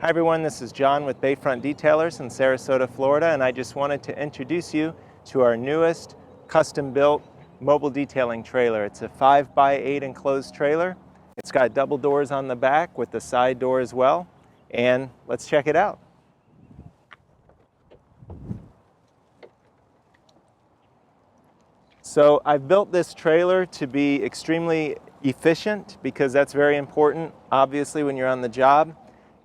Hi everyone, this is John with Bayfront Detailers in Sarasota, Florida, and I just wanted to introduce you to our newest custom-built mobile detailing trailer. It's a 5x8 enclosed trailer. It's got double doors on the back with the side door as well, and let's check it out. So I've built this trailer to be extremely efficient because that's very important, obviously, when you're on the job.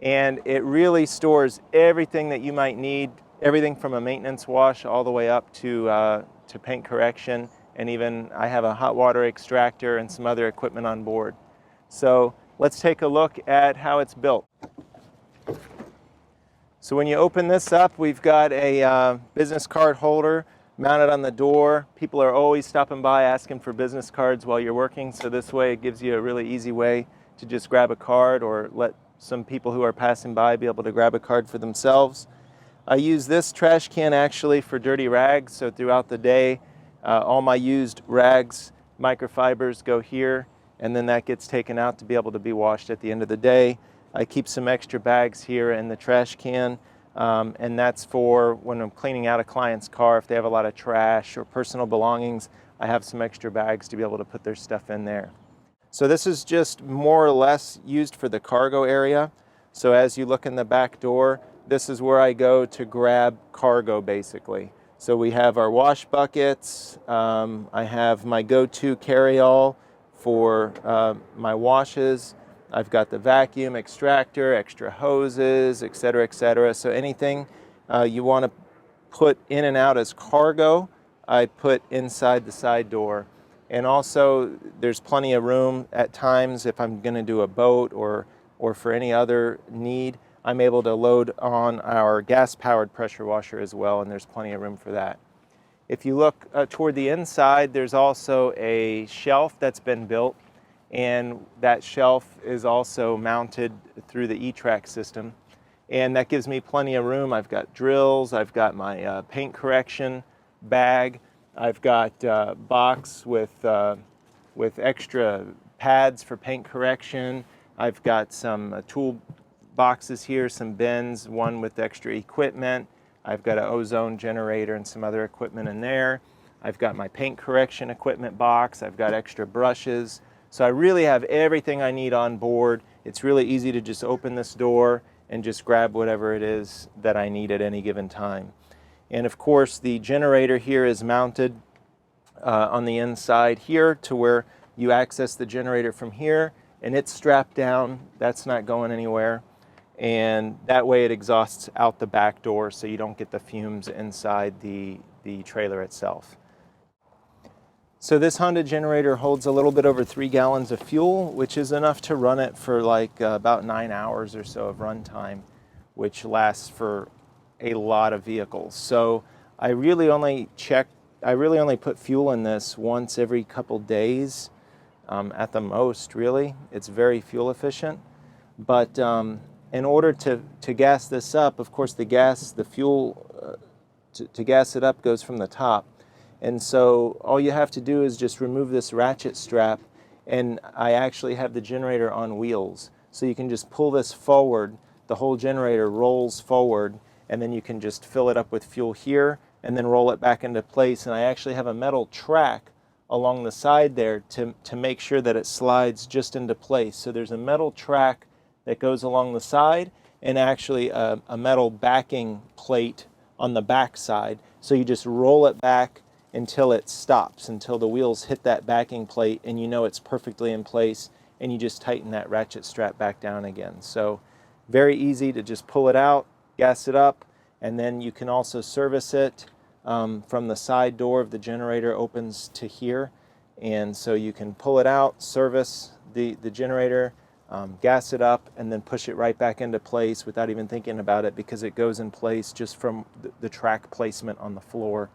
And it really stores everything that you might need, everything from a maintenance wash all the way up to paint correction, and even I have a hot water extractor and some other equipment on board. So let's take a look at how it's built. So when you open this up, we've got a business card holder mounted on the door. People are always stopping by asking for business cards while you're working, so this way it gives you a really easy way to just grab a card or let some people who are passing by be able to grab a card for themselves. I use this trash can actually for dirty rags, so throughout the day all my used rags, microfibers go here, and then that gets taken out to be able to be washed at the end of the day. I keep some extra bags here in the trash can, and that's for when I'm cleaning out a client's car. If they have a lot of trash or personal belongings, I have some extra bags to be able to put their stuff in there. So this is just more or less used for the cargo area. So as you look in the back door, this is where I go to grab cargo basically. So we have our wash buckets. I have my go-to carry-all for my washes. I've got the vacuum extractor, extra hoses, etc., etc. So anything you want to put in and out as cargo, I put inside the side door. And also, there's plenty of room at times if I'm going to do a boat or for any other need. I'm able to load on our gas-powered pressure washer as well, and there's plenty of room for that. If you look toward the inside, there's also a shelf that's been built, and that shelf is also mounted through the E-Track system. And that gives me plenty of room. I've got drills, I've got my paint correction bag, I've got a box with extra pads for paint correction. I've got some tool boxes here, some bins, one with extra equipment. I've got an ozone generator and some other equipment in there. I've got my paint correction equipment box. I've got extra brushes. So I really have everything I need on board. It's really easy to just open this door and just grab whatever it is that I need at any given time. And of course, the generator here is mounted on the inside here to where you access the generator from here, and it's strapped down. That's not going anywhere. And that way it exhausts out the back door so you don't get the fumes inside the trailer itself. So this Honda generator holds a little bit over 3 gallons of fuel, which is enough to run it for like about 9 hours or so of run time, which lasts for a lot of vehicles. So I really only put fuel in this once every couple days at the most, really. It's very fuel efficient. But in order to gas this up, of course the fuel to gas it up goes from the top. And so all you have to do is just remove this ratchet strap, and I actually have the generator on wheels. So you can just pull this forward, the whole generator rolls forward, and then you can just fill it up with fuel here and then roll it back into place. And I actually have a metal track along the side there to make sure that it slides just into place. So there's a metal track that goes along the side and actually a metal backing plate on the back side. So you just roll it back until it stops, until the wheels hit that backing plate and you know it's perfectly in place, and you just tighten that ratchet strap back down again. So very easy to just pull it out, gas it up, and then you can also service it from the side door of the generator opens to here. And so you can pull it out, service the generator, gas it up, and then push it right back into place without even thinking about it, because it goes in place just from the track placement on the floor.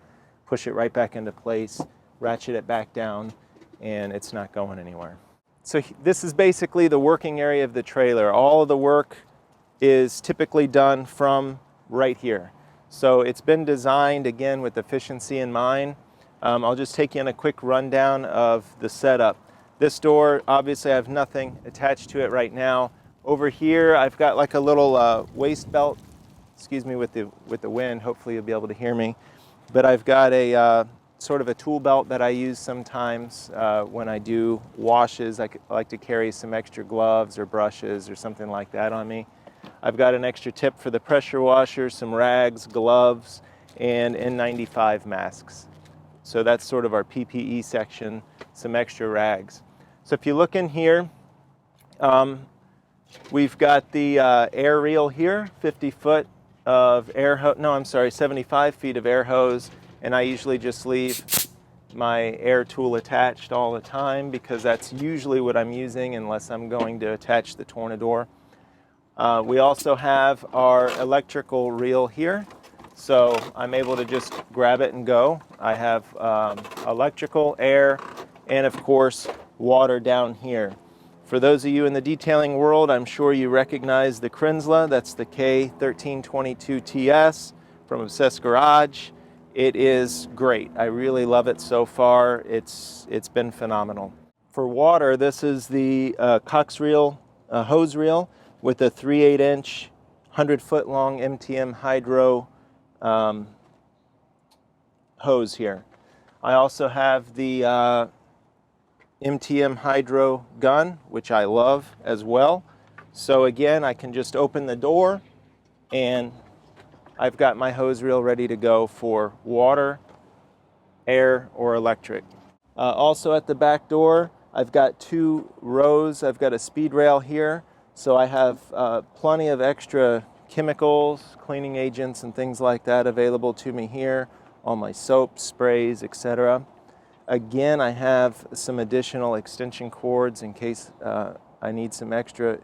Push it right back into place, ratchet it back down, and it's not going anywhere. So this is basically the working area of the trailer. All of the work is typically done from right here. So it's been designed again with efficiency in mind. I'll just take you in a quick rundown of the setup. This door, obviously I have nothing attached to it right now, Over here, I've got like a little waist belt. Excuse me with the wind. Hopefully you'll be able to hear me. But I've got a sort of a tool belt that I use sometimes when I do washes. I like to carry some extra gloves or brushes or something like that on me. I've got an extra tip for the pressure washer, some rags, gloves, and N95 masks. So that's sort of our PPE section, some extra rags. So if you look in here, we've got the air reel here, 50 foot of air hose, no, I'm sorry, 75 feet of air hose, and I usually just leave my air tool attached all the time because that's usually what I'm using unless I'm going to attach the Tornador. We also have our electrical reel here, so I'm able to just grab it and go. I have electrical, air, and of course water down here. For those of you in the detailing world, I'm sure you recognize the Kranzle. That's the K1322TS from Obsessed Garage. It is great. I really love it so far. It's been phenomenal. For water, this is the Cox reel, hose reel with a 3/8 inch, 100-foot long MTM hydro hose here. I also have the MTM hydro gun, which I love as well. So again, I can just open the door and I've got my hose reel ready to go for water, air, or electric. Also at the back door, I've got 2 rows. I've got a speed rail here, so I have plenty of extra chemicals, cleaning agents, and things like that available to me here. All my soaps, sprays, etc. Again, I have some additional extension cords in case I need some extra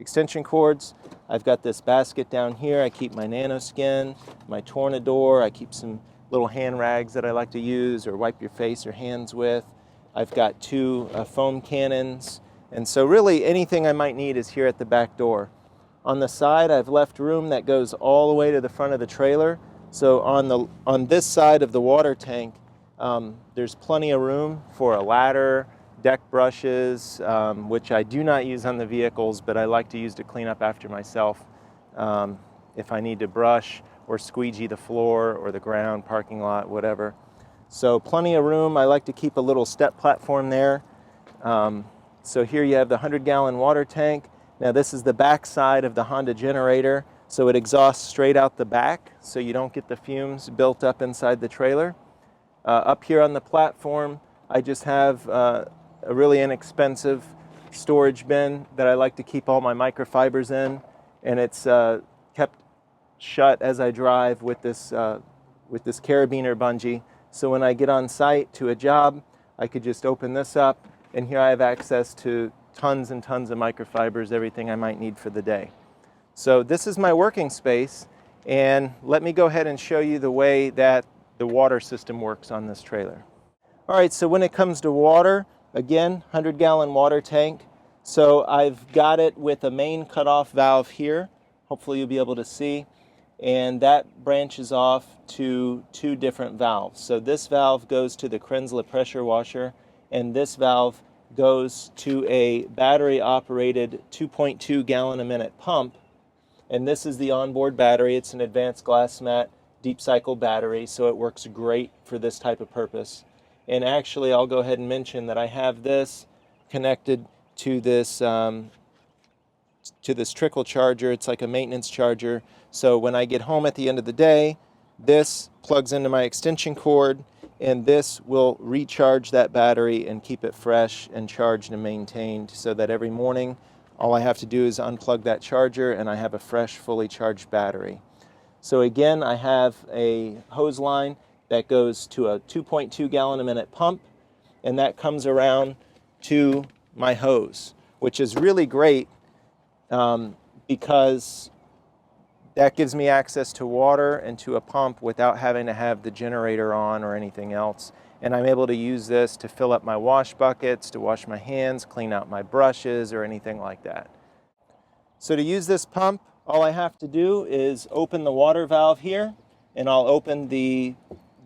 extension cords. I've got this basket down here. I keep my nanoskin, my Tornador. I keep some little hand rags that I like to use or wipe your face or hands with. I've got 2 foam cannons. And so really anything I might need is here at the back door. On the side, I've left room that goes all the way to the front of the trailer. So on this side of the water tank, there's plenty of room for a ladder, deck brushes, which I do not use on the vehicles, but I like to use to clean up after myself if I need to brush or squeegee the floor or the ground, parking lot, whatever. So plenty of room. I like to keep a little step platform there. So here you have the 100-gallon water tank. Now this is the back side of the Honda generator, so it exhausts straight out the back, so you don't get the fumes built up inside the trailer. Up here on the platform, I just have a really inexpensive storage bin that I like to keep all my microfibers in, and it's kept shut as I drive with this carabiner bungee. So when I get on site to a job, I could just open this up, and here I have access to tons and tons of microfibers, everything I might need for the day. So this is my working space, and let me go ahead and show you the way that the water system works on this trailer. All right, so when it comes to water, again, 100-gallon water tank. So I've got it with a main cutoff valve here. Hopefully you'll be able to see. And that branches off to 2 different valves. So this valve goes to the Kranzle pressure washer, and this valve goes to a battery-operated 2.2 gallon a minute pump. And this is the onboard battery. It's an advanced glass mat deep cycle battery, so it works great for this type of purpose. And actually, I'll go ahead and mention that I have this connected to this trickle charger. It's like a maintenance charger. So when I get home at the end of the day, this plugs into my extension cord, and this will recharge that battery and keep it fresh and charged and maintained, so that every morning all I have to do is unplug that charger and I have a fresh, fully charged battery. So again, I have a hose line that goes to a 2.2 gallon a minute pump, and that comes around to my hose, which is really great because that gives me access to water and to a pump without having to have the generator on or anything else. And I'm able to use this to fill up my wash buckets, to wash my hands, clean out my brushes, or anything like that. So to use this pump, all I have to do is open the water valve here, and I'll open the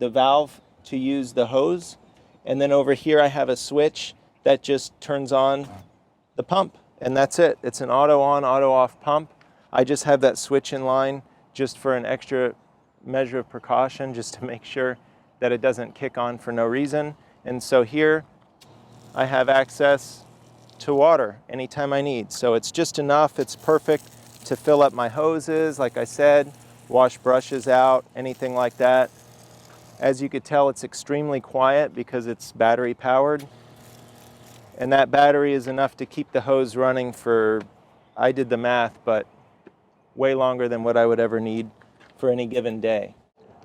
valve to use the hose. And then over here I have a switch that just turns on the pump. And that's it. It's an auto on, auto off pump. I just have that switch in line just for an extra measure of precaution, just to make sure that it doesn't kick on for no reason. And so here I have access to water anytime I need. So it's just enough, it's perfect to fill up my hoses, like I said, wash brushes out, anything like that. As you could tell, it's extremely quiet because it's battery powered. And that battery is enough to keep the hose running for, I did the math, but way longer than what I would ever need for any given day.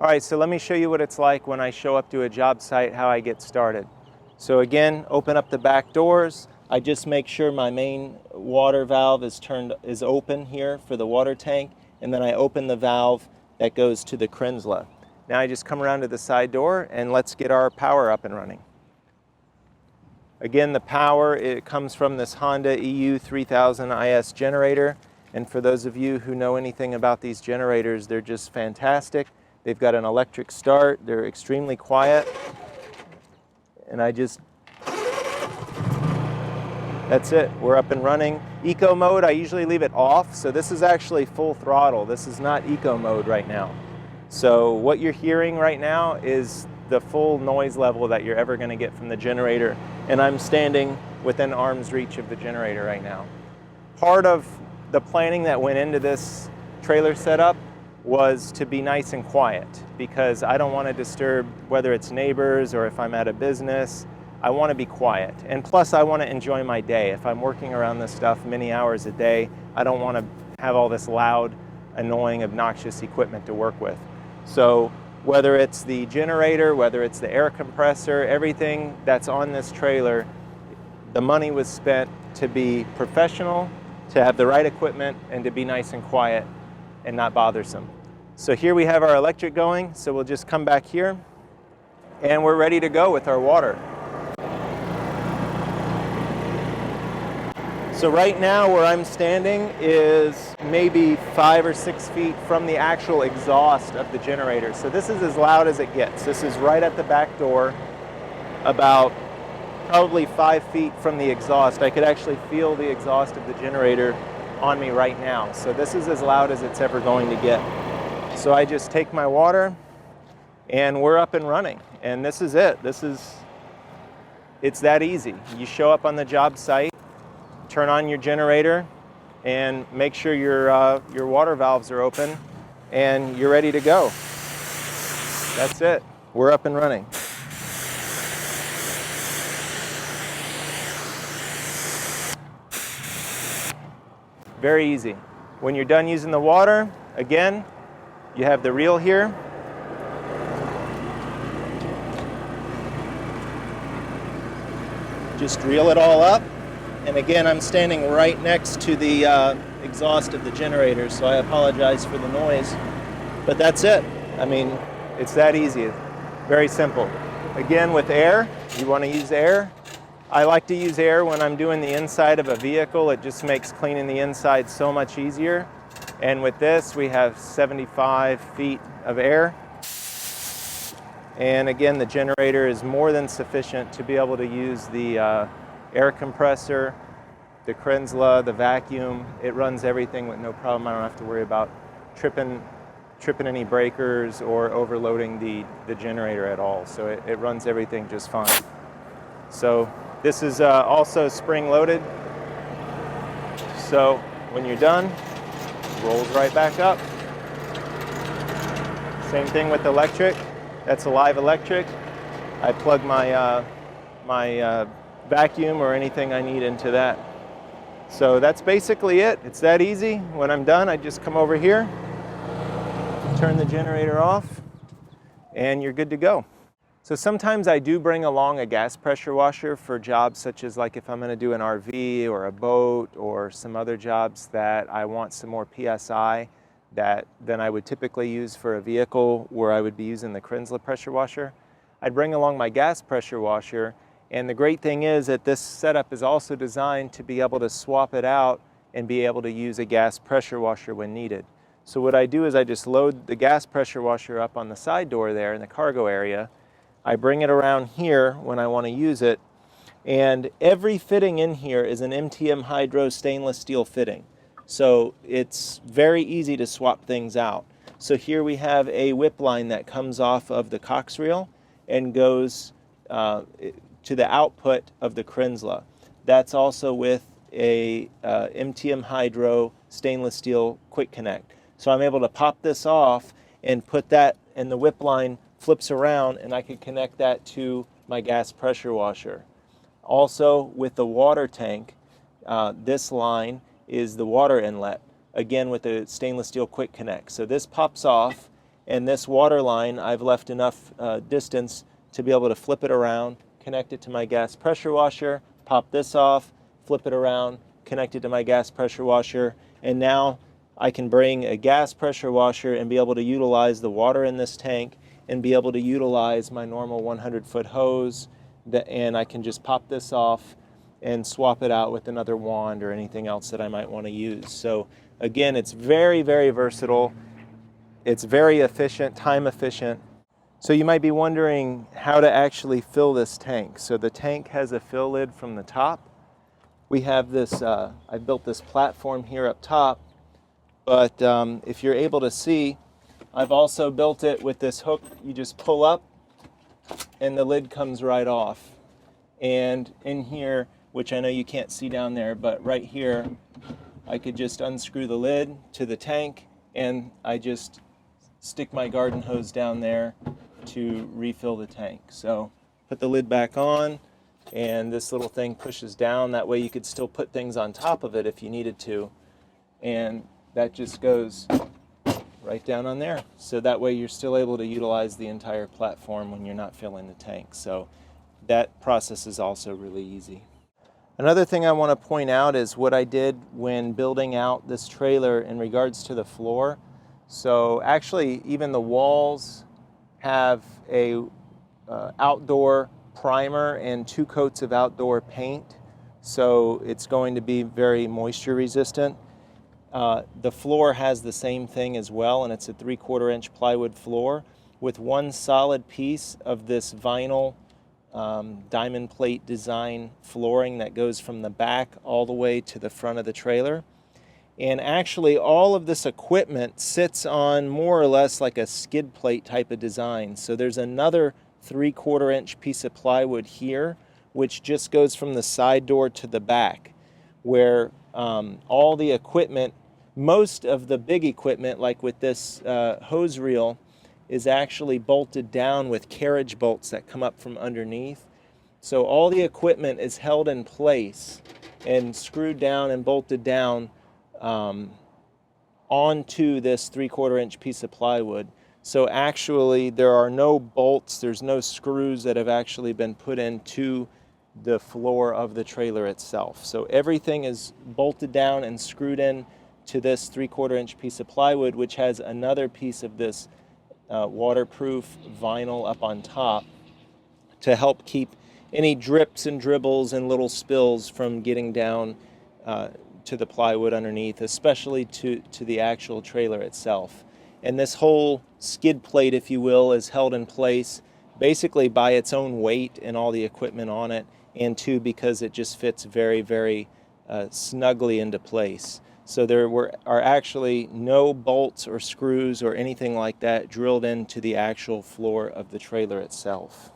All right, so let me show you what it's like when I show up to a job site, how I get started. So again, open up the back doors. I just make sure my main water valve is open here for the water tank, and then I open the valve that goes to the Kranzle. Now I just come around to the side door and let's get our power up and running. Again, the power, it comes from this Honda EU 3000 IS generator. And for those of you who know anything about these generators, they're just fantastic. They've got an electric start. They're extremely quiet. And that's it. We're up and running. Eco mode, I usually leave it off. So this is actually full throttle. This is not eco mode right now. So what you're hearing right now is the full noise level that you're ever going to get from the generator. And I'm standing within arm's reach of the generator right now. Part of the planning that went into this trailer setup was to be nice and quiet, because I don't want to disturb, whether it's neighbors or if I'm at a business, I want to be quiet. And plus I want to enjoy my day. If I'm working around this stuff many hours a day, I don't want to have all this loud, annoying, obnoxious equipment to work with. So whether it's the generator, whether it's the air compressor, everything that's on this trailer, the money was spent to be professional, to have the right equipment, and to be nice and quiet and not bothersome. So here we have our electric going, so we'll just come back here and we're ready to go with our water. So right now where I'm standing is maybe 5 or 6 feet from the actual exhaust of the generator. So this is as loud as it gets. This is right at the back door, about probably 5 feet from the exhaust. I could actually feel the exhaust of the generator on me right now. So this is as loud as it's ever going to get. So I just take my water and we're up and running. And this is it. It's that easy. You show up on the job site, turn on your generator, and make sure your water valves are open, and you're ready to go. That's it. We're up and running. Very easy. When you're done using the water, again, you have the reel here. Just reel it all up. And again, I'm standing right next to the exhaust of the generator, so I apologize for the noise. But that's it. I mean, it's that easy. Very simple. Again, with air, you want to use air. I like to use air when I'm doing the inside of a vehicle. It just makes cleaning the inside so much easier. And with this, we have 75 feet of air. And again, the generator is more than sufficient to be able to use the air compressor, the Kranzle, the vacuum. It runs everything with no problem. I don't have to worry about tripping any breakers or overloading the generator at all. So it runs everything just fine. So this is also spring loaded. So when you're done, it rolls right back up. Same thing with electric. That's a live electric. I plug my vacuum or anything I need into that. So that's basically it. It's that easy. When I'm done, I just come over here, turn the generator off, and you're good to go. So sometimes I do bring along a gas pressure washer for jobs such as, like, if I'm going to do an RV or a boat or some other jobs that I want some more PSI than I would typically use for a vehicle where I would be using the Kranzle pressure washer. I'd bring along my gas pressure washer. And the great thing is that this setup is also designed to be able to swap it out and be able to use a gas pressure washer when needed. So what I do is I just load the gas pressure washer up on the side door there in the cargo area. I bring it around here when I want to use it, And every fitting in here is an MTM Hydro stainless steel fitting. So it's very easy to swap things out. So here we have a whip line that comes off of the cox reel and goes to the output of the Kranzle. That's also with a MTM Hydro stainless steel quick connect. So I'm able to pop this off and put that, and the whip line flips around, and I can connect that to my gas pressure washer. Also with the water tank, this line is the water inlet, again with the stainless steel quick connect. So this pops off, and this water line, I've left enough distance to be able to flip it around, connect it to my gas pressure washer, pop this off, flip it around, connect it to my gas pressure washer, and now I can bring a gas pressure washer and be able to utilize the water in this tank and be able to utilize my normal 100-foot hose, and I can just pop this off and swap it out with another wand or anything else that I might want to use. So again, it's very, very versatile. It's very efficient, time efficient. So you might be wondering how to actually fill this tank. So the tank has a fill lid from the top. We have this, I built this platform here up top, but if you're able to see, I've also built it with this hook. You just pull up and the lid comes right off. And in here, which I know you can't see down there, but right here, I could just unscrew the lid to the tank, and I just stick my garden hose down there to refill the tank. So put the lid back on, and this little thing pushes down. That way you could still put things on top of it if you needed to. And that just goes right down on there. So that way you're still able to utilize the entire platform when you're not filling the tank. So that process is also really easy. Another thing I want to point out is what I did when building out this trailer in regards to the floor. So actually even the walls have a outdoor primer and 2 coats of outdoor paint. So it's going to be very moisture resistant. The floor has the same thing as well, and it's a 3/4 inch plywood floor with one solid piece of this vinyl diamond plate design flooring that goes from the back all the way to the front of the trailer. And actually all of this equipment sits on more or less like a skid plate type of design. So there's another 3/4 inch piece of plywood here, which just goes from the side door to the back, where all the equipment, most of the big equipment, like with this hose reel, is actually bolted down with carriage bolts that come up from underneath. So all the equipment is held in place and screwed down and bolted down onto this 3/4 inch piece of plywood. So actually there are no bolts, there's no screws that have actually been put into the floor of the trailer itself. So everything is bolted down and screwed in to this 3/4 inch piece of plywood, which has another piece of this waterproof vinyl up on top to help keep any drips and dribbles and little spills from getting down to the plywood underneath, especially to the actual trailer itself. And this whole skid plate, if you will, is held in place basically by its own weight and all the equipment on it, and two, because it just fits very, very snugly into place. So there are actually no bolts or screws or anything like that drilled into the actual floor of the trailer itself.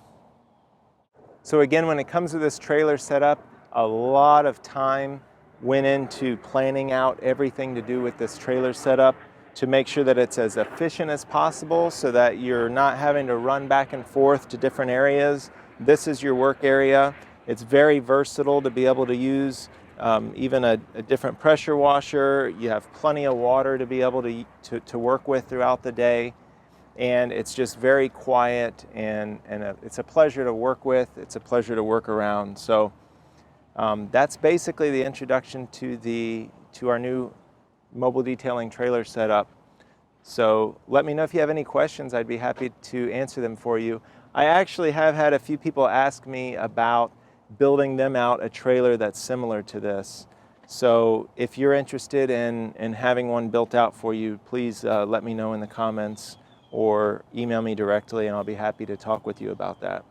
So again, when it comes to this trailer setup, a lot of time went into planning out everything to do with this trailer setup to make sure that it's as efficient as possible so that you're not having to run back and forth to different areas. This is your work area. It's very versatile to be able to use even a different pressure washer. You have plenty of water to be able to work with throughout the day. And it's just very quiet, and it's a pleasure to work with. It's a pleasure to work around. So that's basically the introduction to our new mobile detailing trailer setup. So let me know if you have any questions. I'd be happy to answer them for you. I actually have had a few people ask me about building them out a trailer that's similar to this. So if you're interested in having one built out for you, please let me know in the comments or email me directly, and I'll be happy to talk with you about that.